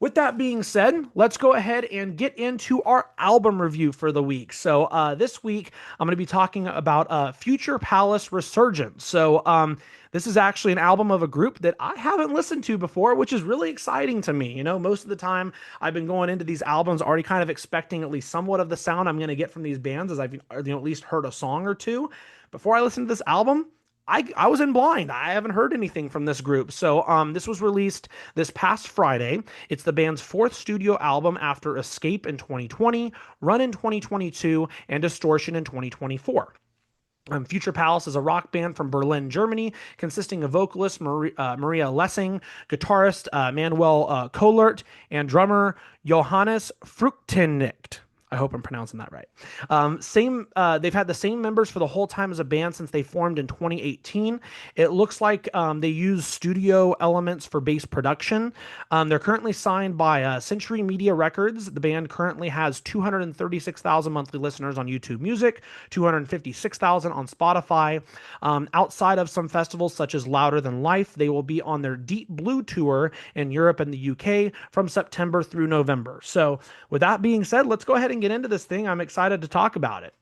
With that being said, let's go ahead and get into our album review for the week. So, this week I'm going to be talking about Future Palace Resurgence. This is actually an album of a group that I haven't listened to before, which is really exciting to me. You know, most of the time I've been going into these albums already kind of expecting at least somewhat of the sound I'm going to get from these bands, as I've at least heard a song or two. Before I listened to this album, I was in blind. I haven't heard anything from this group. This was released this past Friday. It's the band's fourth studio album after Escape in 2020, Run in 2022, and Distortion in 2024. Future Palace is a rock band from Berlin, Germany, consisting of vocalist Maria Lessing, guitarist Manuel Kohlert, and drummer Johannes Fruchtenlicht. I hope I'm pronouncing that right. They've had the same members for the whole time as a band since they formed in 2018. It looks like they use studio elements for bass production. They're currently signed by Century Media Records. The band currently has 236,000 monthly listeners on YouTube Music, 256,000 on Spotify. Outside of some festivals such as Louder Than Life, they will be on their Deep Blue tour in Europe and the UK from September through November. So, with that being said, let's go ahead and get into this thing. I'm excited to talk about it.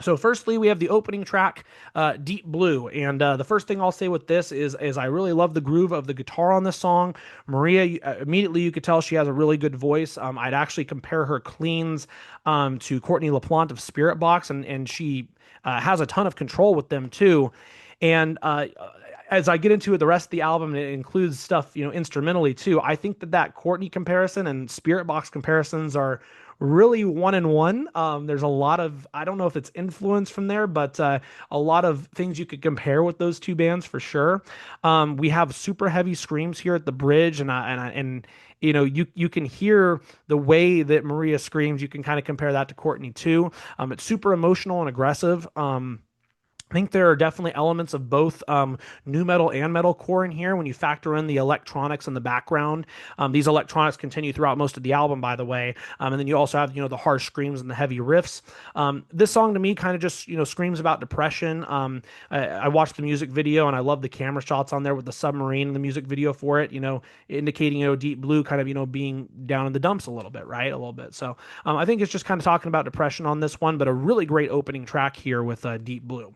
So firstly, we have the opening track, Deep Blue. And the first thing I'll say with this is I really love the groove of the guitar on this song. Maria, immediately you could tell she has a really good voice. I'd actually compare her cleans to Courtney LaPlante of Spirit Box, and she has a ton of control with them too. And as I get into the rest of the album, it includes stuff, instrumentally too. I think that Courtney comparison and Spirit Box comparisons are really one and one. There's a lot of, I don't know if it's influence from there, but a lot of things you could compare with those two bands for sure. We have super heavy screams here at the bridge, and you can hear the way that Maria screams. You can kind of compare that to Courtney too. It's super emotional and aggressive. I think there are definitely elements of both new metal and metalcore in here when you factor in the electronics in the background. These electronics continue throughout most of the album, by the way. And then you also have, the harsh screams and the heavy riffs. This song to me kind of just, screams about depression. I watched the music video and I love the camera shots on there with the submarine in the music video for it, indicating, Deep Blue kind of, being down in the dumps a little bit, right? A little bit. So I think it's just kind of talking about depression on this one, but a really great opening track here with Deep Blue.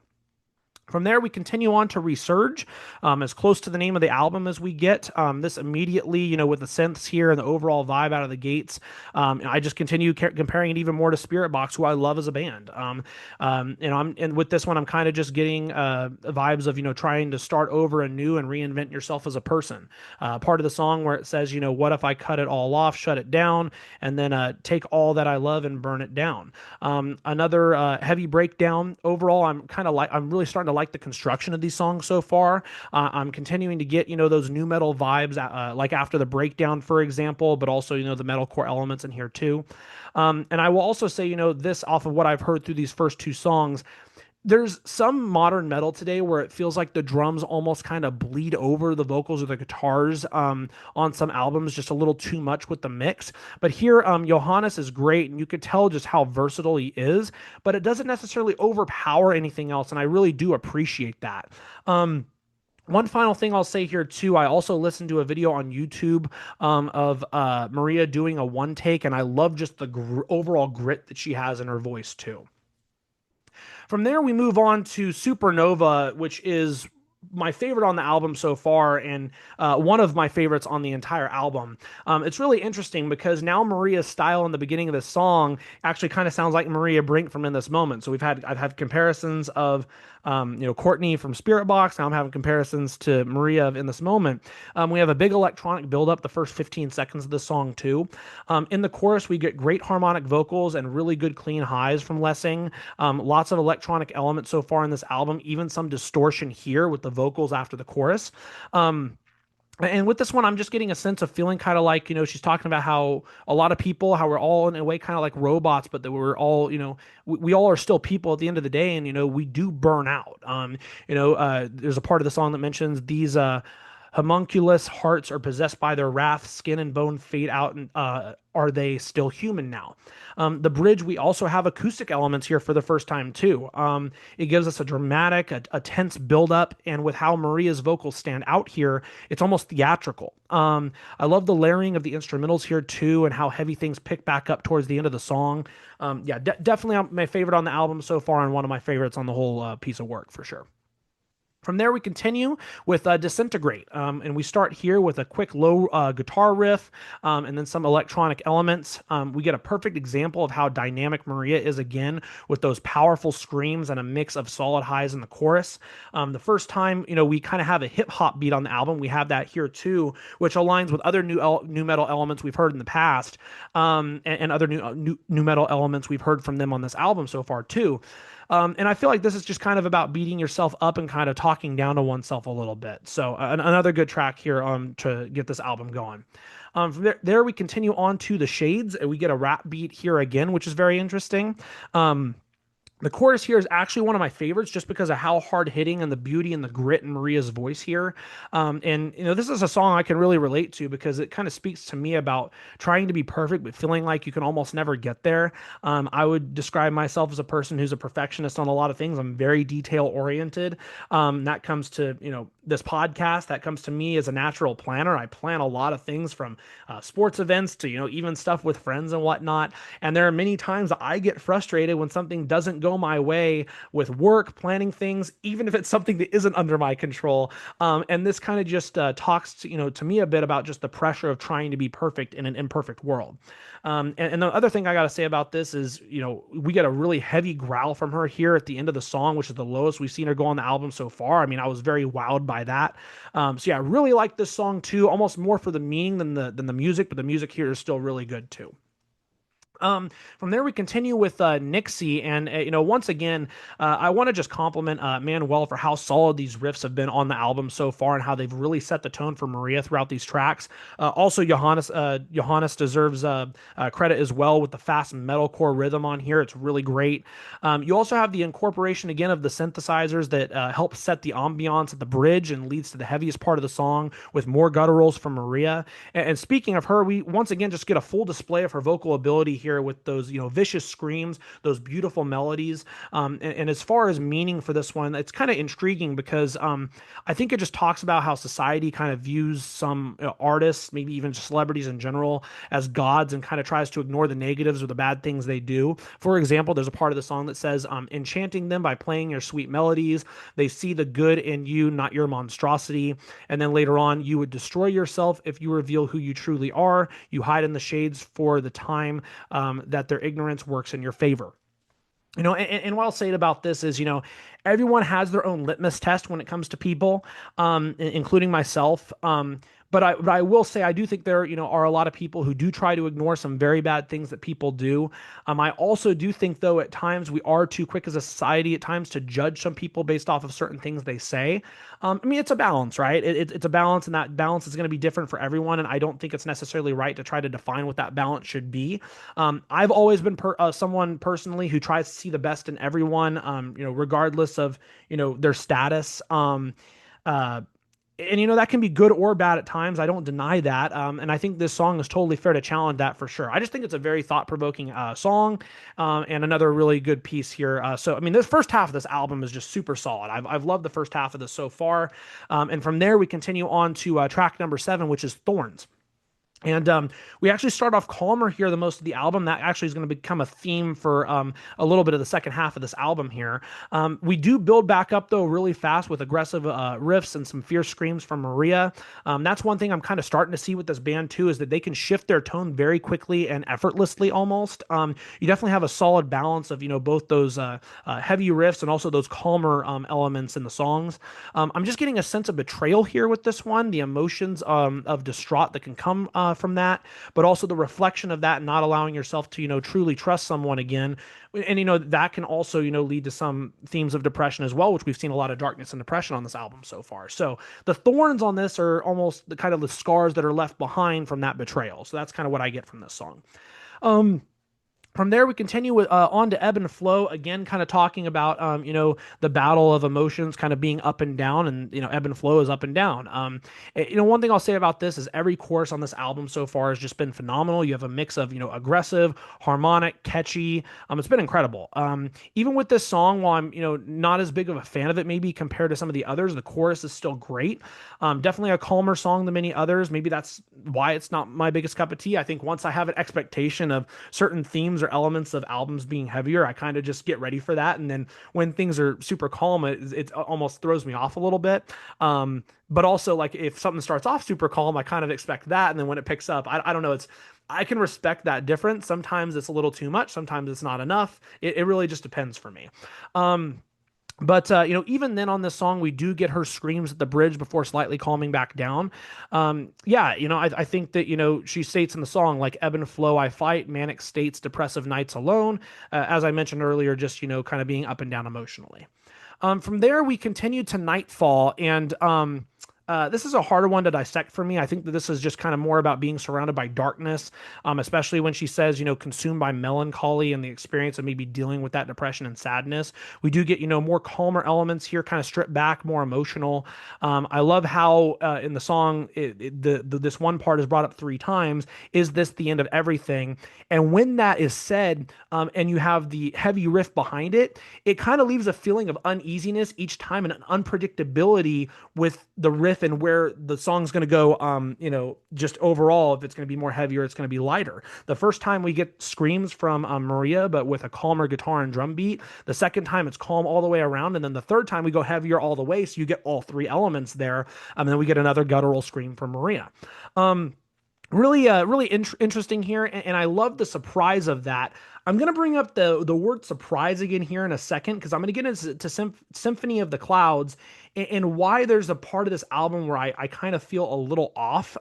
From there, we continue on to Resurge, as close to the name of the album as we get. This immediately, with the synths here and the overall vibe out of the gates, I just continue comparing it even more to Spirit Box, who I love as a band. And with this one, I'm kind of just getting vibes of trying to start over anew and reinvent yourself as a person. Part of the song where it says, what if I cut it all off, shut it down, and then take all that I love and burn it down. Another heavy breakdown. Overall, I'm really starting to like the construction of these songs so far. I'm continuing to get, those new metal vibes, like after the breakdown, for example, but also, the metalcore elements in here too. And I will also say, this off of what I've heard through these first two songs, there's some modern metal today where it feels like the drums almost kind of bleed over the vocals or the guitars on some albums just a little too much with the mix. But here, Johannes is great, and you could tell just how versatile he is, but it doesn't necessarily overpower anything else, and I really do appreciate that. One final thing I'll say here too, I also listened to a video on YouTube of Maria doing a one take, and I love just the overall grit that she has in her voice too. From there, we move on to Supernova, which is my favorite on the album so far, and one of my favorites on the entire album. It's really interesting because now Maria's style in the beginning of the song actually kind of sounds like Maria Brink from In This Moment. So I've had comparisons of Courtney from Spirit Box. Now I'm having comparisons to Maria of In This Moment. We have a big electronic build-up the first 15 seconds of the song too. In the chorus, we get great harmonic vocals and really good clean highs from Lessing. Lots of electronic elements so far in this album, even some distortion here with the vocals after the chorus. And with this one, I'm just getting a sense of feeling kind of like, she's talking about how a lot of people, how we're all in a way kind of like robots, but that we're all, we all are still people at the end of the day. And, we do burn out. There's a part of the song that mentions these, Homunculus hearts are possessed by their wrath, skin and bone fade out, and are they still human now? The bridge, we also have acoustic elements here for the first time too. It gives us a dramatic, a tense buildup, and with how Maria's vocals stand out here, it's almost theatrical. I love the layering of the instrumentals here too, and how heavy things pick back up towards the end of the song. Yeah, definitely my favorite on the album so far, and one of my favorites on the whole piece of work for sure. From there, we continue with Disintegrate, and we start here with a quick low guitar riff, and then some electronic elements. We get a perfect example of how dynamic Maria is again with those powerful screams and a mix of solid highs in the chorus. The first time, we kind of have a hip hop beat on the album. We have that here too, which aligns with other new metal elements we've heard in the past, and other new metal elements we've heard from them on this album so far too. And I feel like this is just kind of about beating yourself up and kind of talking down to oneself a little bit. So another good track here to get this album going. From there, we continue on to the Shades, and we get a rap beat here again, which is very interesting. The chorus here is actually one of my favorites just because of how hard hitting and the beauty and the grit in Maria's voice here. And this is a song I can really relate to because it kind of speaks to me about trying to be perfect, but feeling like you can almost never get there. I would describe myself as a person who's a perfectionist on a lot of things. I'm very detail oriented. That comes to, this podcast, that comes to me as a natural planner. I plan a lot of things from sports events to, even stuff with friends and whatnot. And there are many times I get frustrated when something doesn't go my way with work, planning things, even if it's something that isn't under my control. And this kind of just talks to me a bit about just the pressure of trying to be perfect in an imperfect world. And the other thing I got to say about this is, we get a really heavy growl from her here at the end of the song, which is the lowest we've seen her go on the album so far. I mean, I was very wowed by that. So yeah, I really like this song too, almost more for the meaning than the music, but the music here is still really good too. From there, we continue with Nixie, and once again, I want to just compliment Manuel for how solid these riffs have been on the album so far, and how they've really set the tone for Maria throughout these tracks. Also, Johannes deserves credit as well with the fast metalcore rhythm on here. It's really great. You also have the incorporation again of the synthesizers that help set the ambiance at the bridge and leads to the heaviest part of the song with more gutturals from Maria. And speaking of her, we once again just get a full display of her vocal ability here with those vicious screams, those beautiful melodies, and as far as meaning for this one, it's kind of intriguing because I think it just talks about how society kind of views some artists, maybe even celebrities in general, as gods, and kind of tries to ignore the negatives or the bad things they do. For example, there's a part of the song that says, enchanting them by playing your sweet melodies, they see the good in you, not your monstrosity. And then later on, you would destroy yourself if you reveal who you truly are. You hide in the shades for the time that their ignorance works in your favor. And what I'll say about this is, everyone has their own litmus test when it comes to people, including myself. But I will say I do think there are a lot of people who do try to ignore some very bad things that people do. I also do think though at times we are too quick as a society at times to judge some people based off of certain things they say. I mean, it's a balance, right? It's a balance, and that balance is going to be different for everyone. And I don't think it's necessarily right to try to define what that balance should be. I've always been someone personally who tries to see the best in everyone, regardless of their status. And that can be good or bad at times. I don't deny that. And I think this song is totally fair to challenge that for sure. I just think it's a very thought-provoking song, and another really good piece here. So I mean, this first half of this album is just super solid. I've loved the first half of this so far. And from there we continue on to track number 7, which is Thorns. And we actually start off calmer here than most of the album. That actually is going to become a theme for a little bit of the second half of this album here. We do build back up, though, really fast with aggressive riffs and some fierce screams from Maria. That's one thing I'm kind of starting to see with this band, too, is that they can shift their tone very quickly and effortlessly almost. You definitely have a solid balance of, both those heavy riffs and also those calmer elements in the songs. I'm just getting a sense of betrayal here with this one, the emotions of distraught that can come from that, but also the reflection of that, not allowing yourself to truly trust someone again. And that can also lead to some themes of depression as well, which we've seen a lot of darkness and depression on this album so far. So the thorns on this are almost the kind of the scars that are left behind from that betrayal. So that's kind of what I get from this song. From there, we continue with, on to Ebb and Flow, again, kind of talking about, the battle of emotions kind of being up and down, and, Ebb and Flow is up and down. One thing I'll say about this is every chorus on this album so far has just been phenomenal. You have a mix of, aggressive, harmonic, catchy. It's been incredible. Even with this song, while I'm, not as big of a fan of it, maybe compared to some of the others, the chorus is still great. Definitely a calmer song than many others. Maybe that's why it's not my biggest cup of tea. I think once I have an expectation of certain themes or elements of albums being heavier, I kind of just get ready for that. And then when things are super calm, it almost throws me off a little bit. But also, like, if something starts off super calm, I kind of expect that. And then when it picks up, I don't know. I can respect that difference. Sometimes it's a little too much. Sometimes it's not enough. It really just depends for me. But even then on this song, we do get her screams at the bridge before slightly calming back down. Yeah, I think that, she states in the song, like, ebb and flow, I fight, manic states, depressive nights alone. As I mentioned earlier, just, kind of being up and down emotionally. From there, we continue to Nightfall, and this is a harder one to dissect for me. I think that this is just kind of more about being surrounded by darkness, especially when she says, consumed by melancholy and the experience of maybe dealing with that depression and sadness. We do get, more calmer elements here, kind of stripped back, more emotional. I love how in the song, this one part is brought up three times. Is this the end of everything? And when that is said, and you have the heavy riff behind it, it kind of leaves a feeling of uneasiness each time and an unpredictability with the riff and where the song's going to go, just overall, if it's going to be more heavy or it's going to be lighter. The first time we get screams from Maria, but with a calmer guitar and drum beat. The second time it's calm all the way around. And then the third time we go heavier all the way. So you get all three elements there. And then we get another guttural scream from Maria. Really interesting here, and I love the surprise of that. I'm going to bring up the word surprise again here in a second, because I'm going to get into Symphony of the Clouds and why there's a part of this album where I kind of feel a little off.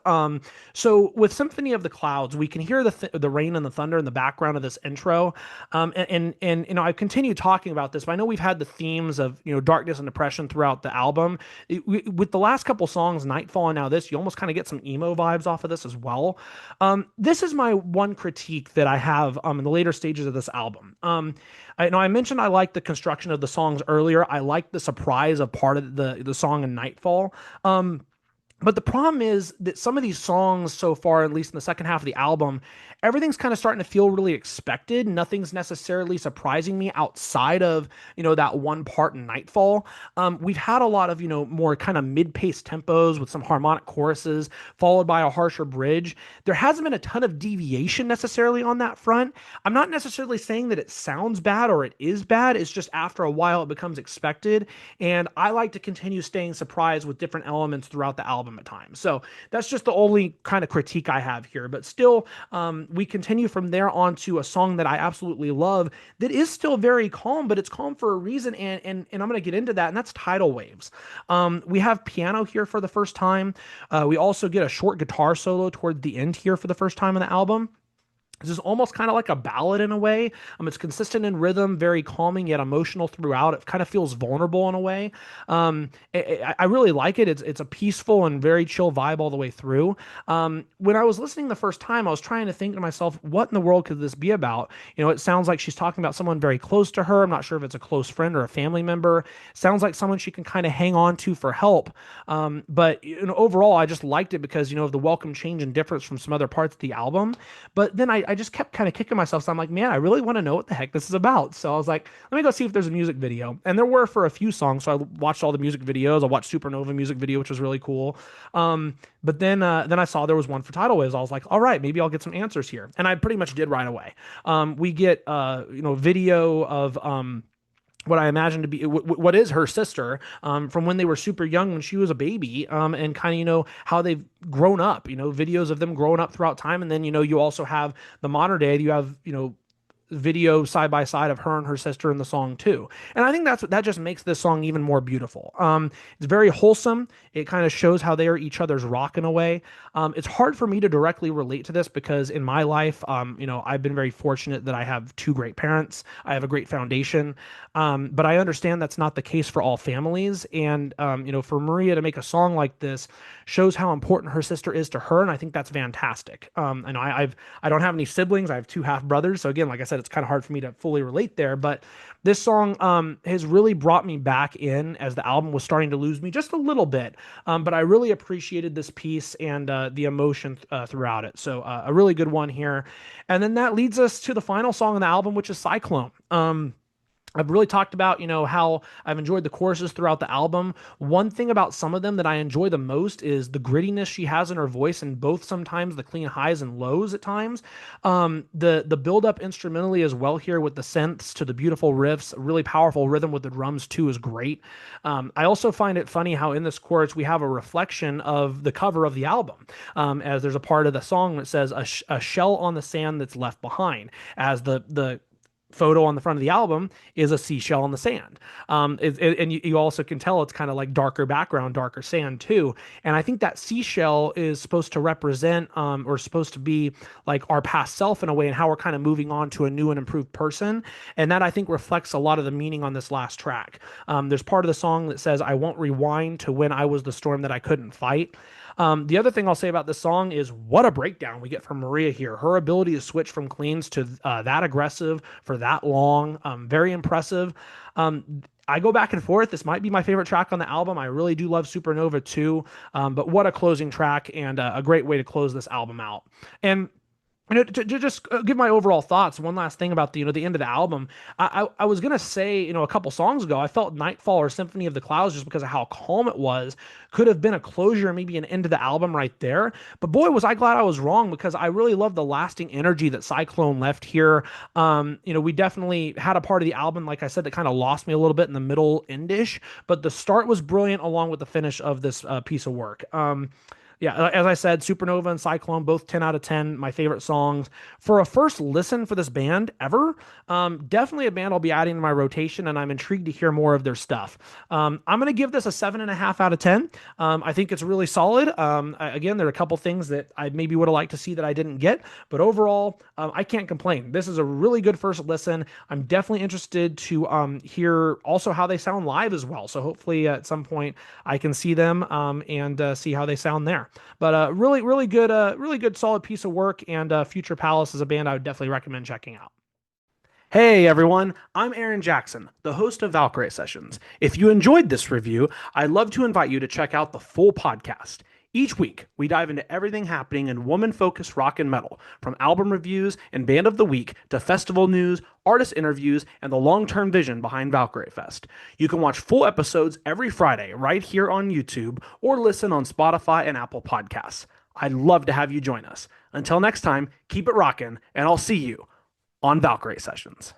So with Symphony of the Clouds, we can hear the rain and the thunder in the background of this intro. And I continue talking about this, but I know we've had the themes of, darkness and depression throughout the album. With the last couple songs, Nightfall and now this, you almost kind of get some emo vibes off of this as well. This is my one critique that I have in the later stages of this album. I mentioned I like the construction of the songs earlier. I like the surprise of part of the song in Nightfall. But the problem is that some of these songs so far, at least in the second half of the album, everything's kind of starting to feel really expected. Nothing's necessarily surprising me outside of, that one part in Nightfall. We've had a lot of, more kind of mid-paced tempos with some harmonic choruses, followed by a harsher bridge. There hasn't been a ton of deviation necessarily on that front. I'm not necessarily saying that it sounds bad or it is bad. It's just after a while it becomes expected. And I like to continue staying surprised with different elements throughout the album at times. So that's just the only kind of critique I have here. But still, we continue from there on to a song that I absolutely love that is still very calm, but it's calm for a reason. And I'm going to get into that. And that's Tidal Waves. We have piano here for the first time. We also get a short guitar solo toward the end here for the first time in the album. This is almost kind of like a ballad in a way. It's consistent in rhythm, very calming yet emotional throughout. It kind of feels vulnerable in a way. I really like it. It's a peaceful and very chill vibe all the way through. When I was listening the first time, I was trying to think to myself, what in the world could this be about? It sounds like she's talking about someone very close to her. I'm not sure if it's a close friend or a family member. It sounds like someone she can kind of hang on to for help. But overall, I just liked it because, of the welcome change and difference from some other parts of the album. But then I just kept kind of kicking myself. So I'm like, man, I really want to know what the heck this is about. So I was like, let me go see if there's a music video. And there were for a few songs. So I watched all the music videos. I watched Supernova music video, which was really cool. But then I saw there was one for Tidal Waves. I was like, all right, maybe I'll get some answers here. And I pretty much did right away. We get, video of, what I imagine to be what is her sister from when they were super young, when she was a baby, and kind of, how they've grown up, videos of them growing up throughout time. And then, you also have the modern day, you have, video side by side of her and her sister in the song too. And I think that just makes this song even more beautiful. It's very wholesome. It kind of shows how they are each other's rock in a way. It's hard for me to directly relate to this because in my life, I've been very fortunate that I have two great parents. I have a great foundation. But I understand that's not the case for all families. And, for Maria to make a song like this shows how important her sister is to her. And I think that's fantastic. I don't have any siblings. I have two half brothers. So again, like I said, it's kind of hard for me to fully relate there. But this song has really brought me back in as the album was starting to lose me just a little bit. But I really appreciated this piece and the emotion throughout it. So a really good one here. And then that leads us to the final song on the album, which is Cyclone. I've really talked about, how I've enjoyed the choruses throughout the album. One thing about some of them that I enjoy the most is the grittiness she has in her voice, and both sometimes the clean highs and lows at times. The build up instrumentally as well here with the synths to the beautiful riffs, really powerful rhythm with the drums too is great. I also find it funny how in this chorus we have a reflection of the cover of the album, as there's a part of the song that says a shell on the sand that's left behind, as the photo on the front of the album is a seashell on the sand. And you also can tell it's kind of like darker background, darker sand too. And I think that seashell is supposed to represent, or supposed to be like our past self in a way, and how we're kind of moving on to a new and improved person. And that I think reflects a lot of the meaning on this last track. There's part of the song that says, I won't rewind to when I was the storm that I couldn't fight. The other thing I'll say about this song is what a breakdown we get from Maria here. Her ability to switch from cleans to that aggressive for that long, very impressive. I go back and forth. This might be my favorite track on the album. I really do love Supernova too, but what a closing track and a great way to close this album out. And to just give my overall thoughts, one last thing about the end of the album. I was gonna say, a couple songs ago, I felt Nightfall or Symphony of the Clouds, just because of how calm it was, could have been a closure, maybe an end to the album right there. But boy, was I glad I was wrong, because I really love the lasting energy that Cyclone left here. We definitely had a part of the album, like I said, that kind of lost me a little bit in the middle endish, but the start was brilliant along with the finish of this piece of work. Yeah, as I said, Supernova and Cyclone, both 10 out of 10, my favorite songs. For a first listen for this band ever, definitely a band I'll be adding to my rotation, and I'm intrigued to hear more of their stuff. I'm going to give this a 7.5 out of 10. I think it's really solid. Again, there are a couple things that I maybe would have liked to see that I didn't get, but overall, I can't complain. This is a really good first listen. I'm definitely interested to hear also how they sound live as well. So hopefully at some point I can see them and see how they sound there. But really good, solid piece of work. And Future Palace is a band I would definitely recommend checking out. Hey everyone, I'm Aaron Jackson, the host of Valkyrie Sessions. If you enjoyed this review, I'd love to invite you to check out the full podcast. Each week, we dive into everything happening in woman-focused rock and metal, from album reviews and band of the week to festival news, artist interviews, and the long-term vision behind Valkyrie Fest. You can watch full episodes every Friday right here on YouTube or listen on Spotify and Apple Podcasts. I'd love to have you join us. Until next time, keep it rockin', and I'll see you on Valkyrie Sessions.